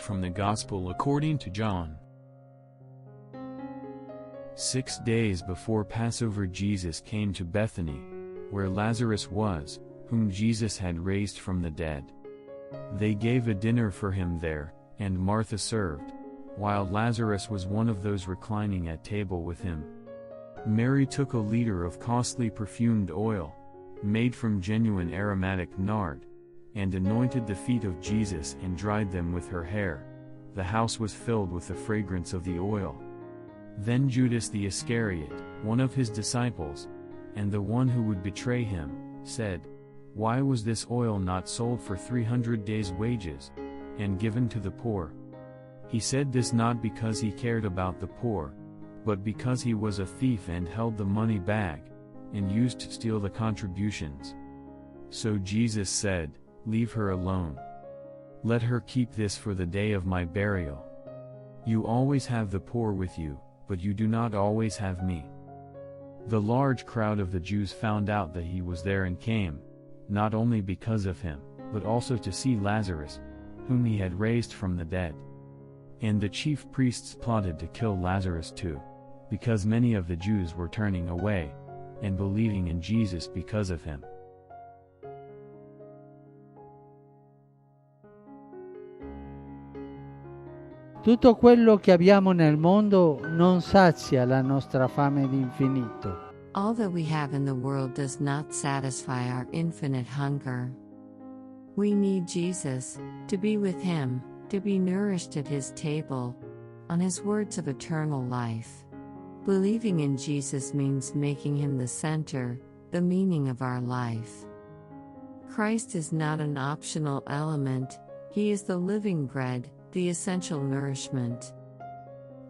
from the Gospel according to John. 6 days before Passover, Jesus came to Bethany, where Lazarus was, whom Jesus had raised from the dead. They gave a dinner for him there, and Martha served, while Lazarus was one of those reclining at table with him. Mary took a liter of costly perfumed oil, made from genuine aromatic nard, and anointed the feet of Jesus and dried them with her hair. The house was filled with the fragrance of the oil. Then Judas the Iscariot, one of his disciples, and the one who would betray him, said, "Why was this oil not sold for 300 days' wages, and given to the poor?" He said this not because he cared about the poor, but because he was a thief and held the money bag, and used to steal the contributions. So Jesus said, "Leave her alone. Let her keep this for the day of my burial. You always have the poor with you, but you do not always have me." The large crowd of the Jews found out that he was there and came, not only because of him, but also to see Lazarus, whom he had raised from the dead. And the chief priests plotted to kill Lazarus too, because many of the Jews were turning away, and believing in Jesus because of him. Tutto quello che abbiamo nel mondo non sazia la nostra fame di infinito. All that we have in the world does not satisfy our infinite hunger. We need Jesus, to be with Him, to be nourished at His table, on His words of eternal life. Believing in Jesus means making Him the center, the meaning of our life. Christ is not an optional element, He is the living bread, the essential nourishment.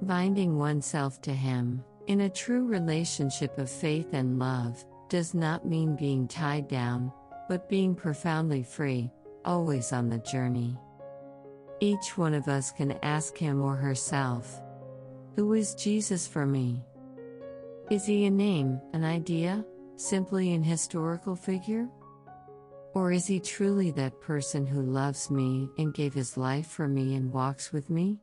Binding oneself to Him, in a true relationship of faith and love, does not mean being tied down, but being profoundly free, always on the journey. Each one of us can ask him or herself, "Who is Jesus for me?" Is He a name, an idea, simply an historical figure? Or is He truly that person who loves me and gave His life for me and walks with me?